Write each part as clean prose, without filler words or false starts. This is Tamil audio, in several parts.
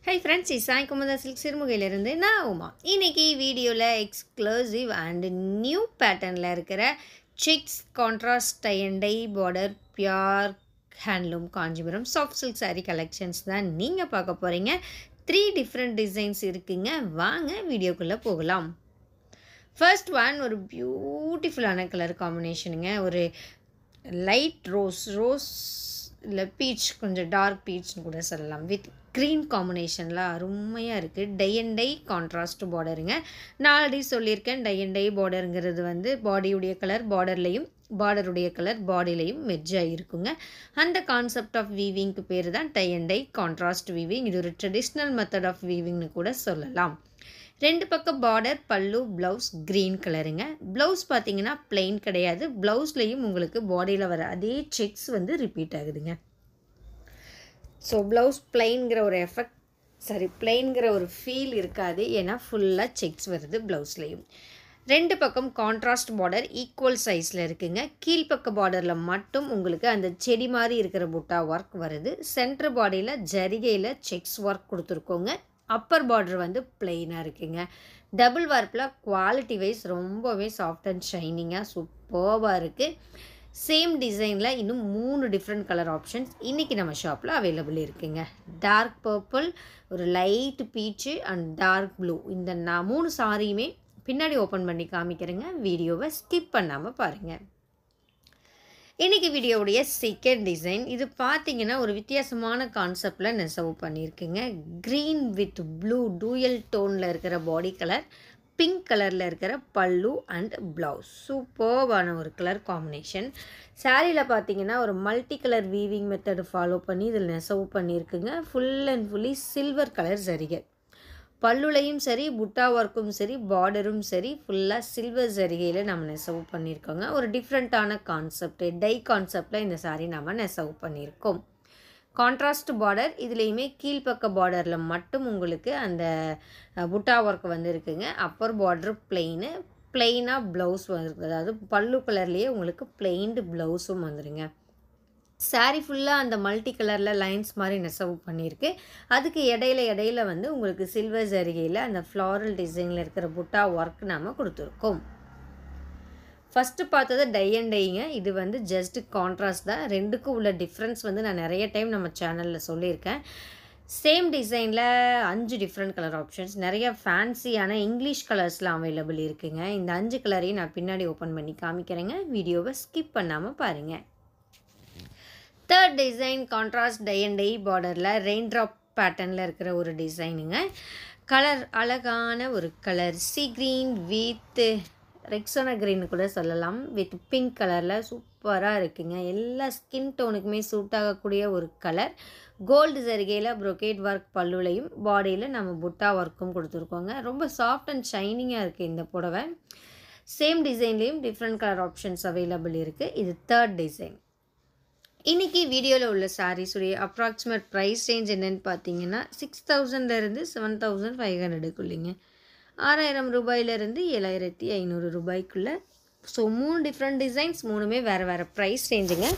Hi friends, it's Sai Kumada Silk Sirmugailirundhu நான் உமா. இன்னைக்கு வீடியோல எக்ஸ்க்ளூசிவ் அண்ட் நியூ பேட்டர்ன்ல இருக்கிற checks contrast tie and tie border pure handloom Kanchipuram soft silk saree collections தான் நீங்க பார்க்க போறீங்க. 3 டிஃபரண்ட் டிசைன்ஸ் இருக்குங்க. வாங்க வீடியோக்குள்ள போகலாம். ஃபர்ஸ்ட் ஒன் ஒரு பியூட்டிஃபுல்லான கலர் காம்பினேஷனுங்க. ஒரு லைட் ரோஸ் இல்லை பீச், கொஞ்சம் டார்க் பீச்னு கூட சொல்லலாம். வித் க்ரீன் காம்பினேஷனில் அருமையாக இருக்குது. டை அண்ட் டை கான்ட்ராஸ்ட் பார்டருங்க. நான் ஆல்ரெடி சொல்லியிருக்கேன், டை அண்ட் டை பார்டருங்கிறது வந்து பாடியுடைய கலர் பார்டர்லையும், பார்டருடைய கலர் பாடியிலையும் மெர்ஜாக இருக்குங்க. அந்த கான்செப்ட் ஆஃப் வீவிங்க்கு பேர் தான் tie and tie contrast weaving. இது ஒரு ட்ரெடிஷ்னல் மெத்தட் ஆஃப் வீவிங்னு கூட சொல்லலாம். 2 பக்கம் பார்டர், பல்லு, ப்ளவுஸ் க்ரீன் கலருங்க. ப்ளவுஸ் பார்த்தீங்கன்னா பிளெயின் கிடையாது. ப்ளவுஸ்லேயும் உங்களுக்கு பாடியில் வர அதே செக்ஸ் வந்து ரிப்பீட் ஆகுதுங்க. ஸோ ப்ளவுஸ் பிளெயின்கிற ஒரு பிளெயின்கிற ஒரு ஃபீல் இருக்காது. ஏன்னா ஃபுல்லாக செக்ஸ் வருது ப்ளவுஸ்லேயும். 2 பக்கம் கான்ட்ராஸ்ட் பார்டர் ஈக்குவல் சைஸில் இருக்குங்க. கீழ்ப்பக்க பார்டரில் மட்டும் உங்களுக்கு அந்த செடி மாதிரி இருக்கிற புட்டா ஒர்க் வருது. சென்டர் பாடியில் ஜரிகையில் செக்ஸ் ஒர்க் கொடுத்துருக்கோங்க. அப்பர் பார்டர் வந்து பிளெயினாக இருக்குங்க. டபுள் வார்ப்பில் குவாலிட்டி வைஸ் ரொம்பவே சாஃப்ட் அண்ட் ஷைனிங்காக சூப்பர்வாக இருக்குது. சேம் டிசைனில் இன்னும் 3 டிஃப்ரெண்ட் கலர் ஆப்ஷன்ஸ் இன்றைக்கி நம்ம ஷாப்பில் அவைலபிள் இருக்குங்க. டார்க் பர்பிள், ஒரு light peach and dark blue. இந்த 3 சாரியுமே பின்னாடி ஓப்பன் பண்ணி காமிக்கிறேங்க. வீடியோவை ஸ்கிப் பண்ணாமல் பாருங்கள். இன்றைக்கி வீடியோவுடைய செகண்ட் டிசைன் இது பார்த்தீங்கன்னா ஒரு வித்தியாசமான கான்செப்டில் நெசவு பண்ணியிருக்குங்க. க்ரீன் வித் ப்ளூ டூயல் டோனில் இருக்கிற பாடி கலர், பிங்க் கலரில் இருக்கிற பல்லு அண்ட் ப்ளவுஸ். சூப்பர்வான ஒரு கலர் காம்பினேஷன். சாரியில் பார்த்தீங்கன்னா ஒரு multi colour weaving method follow பண்ணி இதில் நெசவு பண்ணியிருக்குங்க. Full and fully silver colour சரிகை. பல்லுலையும் சரி, புட்டா ஒர்க்கும் சரி, பார்டரும் சரி, ஃபுல்லாக சில்வர் சரிகையில் நம்ம நெசவு பண்ணியிருக்கோங்க. ஒரு டிஃப்ரெண்ட்டான கான்செப்ட், டை கான்செப்டில் இந்த சாரீ நம்ம நெசவு பண்ணியிருக்கோம். கான்ட்ராஸ்ட் பார்டர், இதுலேயுமே கீழ்ப்பக்க பார்டரில் மட்டும் உங்களுக்கு அந்த புட்டா ஒர்க் வந்து இருக்குங்க. அப்பர் பார்டர் பிளெயினாக ப்ளவுஸ் வந்துருக்கு. அதாவது பல்லு கலர்லேயே உங்களுக்கு பிளெயின்டு ப்ளவுஸும் வந்துடுங்க. சாரீ ஃபுல்லாக அந்த மல்டி கலரில் லைன்ஸ் மாதிரி நெசவு பண்ணியிருக்கு. அதுக்கு இடையில வந்து உங்களுக்கு சில்வர் ஜரிகையில் அந்த ஃப்ளாரல் டிசைனில் இருக்கிற புட்டா ஒர்க் நாம் கொடுத்துருக்கோம். ஃபஸ்ட்டு பார்த்தது டை அண்ட் டைங்க. இது வந்து ஜஸ்ட் கான்ட்ராஸ்ட் தான். 2க்கும் உள்ள டிஃப்ரென்ஸ் வந்து நான் நிறைய டைம் நம்ம சேனலில் சொல்லியிருக்கேன். சேம் டிசைனில் 5 டிஃப்ரெண்ட் கலர் ஆப்ஷன்ஸ், நிறைய ஃபேன்சியான இங்கிலீஷ் கலர்ஸ்லாம் அவைலபிள் இருக்குங்க. இந்த 5 கலரையும் நான் பின்னாடி ஓப்பன் பண்ணி காமிக்கிறேங்க. வீடியோவை ஸ்கிப் பண்ணாமல் பாருங்கள். Third design contrast tie and tie பார்டரில் ரெயின் ட்ராப் பேட்டர்னில் இருக்கிற ஒரு டிசைனுங்க. கலர் அழகான ஒரு colour, sea green with Rexona green கூட சொல்லலாம். வித் பிங்க் கலரில் சூப்பராக இருக்குங்க. எல்லா ஸ்கின் டோனுக்குமே சூட் ஆகக்கூடிய ஒரு கலர். கோல்டு ஜரிகையில் ப்ரொக்கேட் ஒர்க் பல்லுலையும், பாடியில் நம்ம புட்டா ஒர்க்கும் கொடுத்துருக்கோங்க. ரொம்ப சாஃப்ட் அண்ட் ஷைனிங்காக இருக்குது இந்த புடவை. சேம் டிசைன்லேயும் டிஃப்ரெண்ட் கலர் ஆப்ஷன்ஸ் அவைலபிள் இருக்குது. இது தேர்ட் டிசைன். இன்றைக்கி வீடியோவில் உள்ள சாரீஸுடைய அப்ராக்சிமேட் ப்ரைஸ் ரேஞ்ச் என்னென்னு பார்த்தீங்கன்னா 6000லேருந்து 7500க்குள்ளேங்க. 6000 ரூபாயிலேருந்து 7500 ரூபாய்க்குள்ளே. ஸோ 3 டிஃப்ரெண்ட் டிசைன்ஸ், 3மே வேறு ப்ரைஸ் ரேஞ்சுங்க.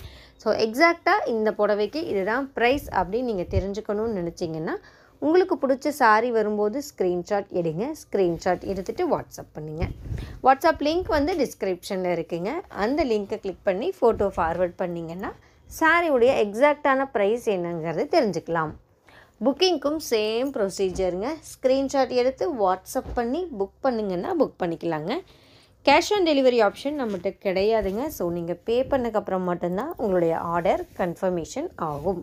ஸோ எக்ஸாக்டாக இந்த புடவைக்கு இதுதான் ப்ரைஸ் அப்படின்னு நீங்கள் தெரிஞ்சுக்கணும்னு நினச்சிங்கன்னா உங்களுக்கு பிடிச்ச சாரீ வரும்போது ஸ்க்ரீன்ஷாட் எடுங்க. ஸ்க்ரீன்ஷாட் எடுத்துகிட்டு வாட்ஸ்அப் பண்ணுங்க. வாட்ஸ்அப் லிங்க் வந்து டிஸ்கிரிப்ஷனில் இருக்குங்க. அந்த லிங்க்கை கிளிக் பண்ணி ஃபோட்டோ ஃபார்வர்ட் பண்ணிங்கன்னா சாரியுடைய எக்ஸாக்டான ப்ரைஸ் என்னங்கிறது தெரிஞ்சுக்கலாம். புக்கிங்க்கும் சேம் ப்ரொசீஜருங்க. ஸ்க்ரீன்ஷாட் எடுத்து வாட்ஸ்அப் பண்ணி புக் பண்ணிங்கன்னா புக் பண்ணிக்கலாங்க. கேஷ் ஆன் டெலிவரி ஆப்ஷன் நம்மகிட்ட கிடையாதுங்க. ஸோ நீங்கள் பே பண்ணக்கப்புறம் மட்டும்தான் உங்களுடைய ஆர்டர் கன்ஃபர்மேஷன் ஆகும்.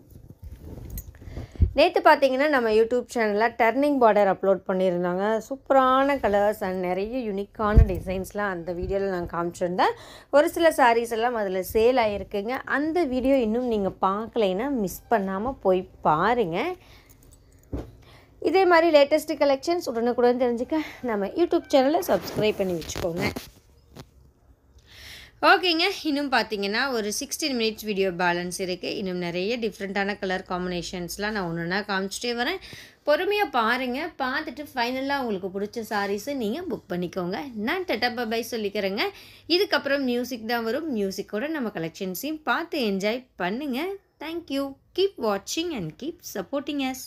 நேற்று பார்த்தீங்கன்னா நம்ம யூடியூப் சேனலில் டர்னிங் பார்டர் அப்லோட் பண்ணியிருந்தாங்க. சூப்பரான கலர்ஸ் அண்ட் நிறைய யூனிக்கான டிசைன்ஸ்லாம் அந்த வீடியோவில் நான் காமிச்சிருந்தேன். ஒரு சில சாரீஸ் எல்லாம் அதில் சேல் ஆகிருக்குங்க. அந்த வீடியோ இன்னும் நீங்கள் பார்க்கலைன்னா மிஸ் பண்ணாமல் போய் பாருங்கள். இதே மாதிரி லேட்டஸ்ட்டு கலெக்ஷன்ஸ் உடனுக்குடன் தெரிஞ்சுக்க நம்ம யூடியூப் சேனலை சப்ஸ்கிரைப் பண்ணி வச்சுக்கோங்க. ஓகேங்க, இன்னும் பார்த்தீங்கன்னா ஒரு 16 மினிட்ஸ் வீடியோ பேலன்ஸ் இருக்குது. இன்னும் நிறைய டிஃப்ரெண்ட்டான கலர் காம்பினேஷன்ஸ்லாம் நான் ஒன்றுனா காமிச்சிட்டே வரேன். பொறுமையாக பாருங்கள். பார்த்துட்டு ஃபைனலாக உங்களுக்கு பிடிச்ச சாரீஸை நீங்கள் புக் பண்ணிக்கோங்க. நான் டட்டா பை சொல்லிக்கிறேங்க. இதுக்கப்புறம் மியூசிக் தான் வரும். மியூசிக்கோட நம்ம கலெக்ஷன்ஸையும் பார்த்து என்ஜாய் பண்ணுங்கள். தேங்க்யூ. கீப் வாட்சிங் அண்ட் கீப் சப்போர்ட்டிங் அஸ்.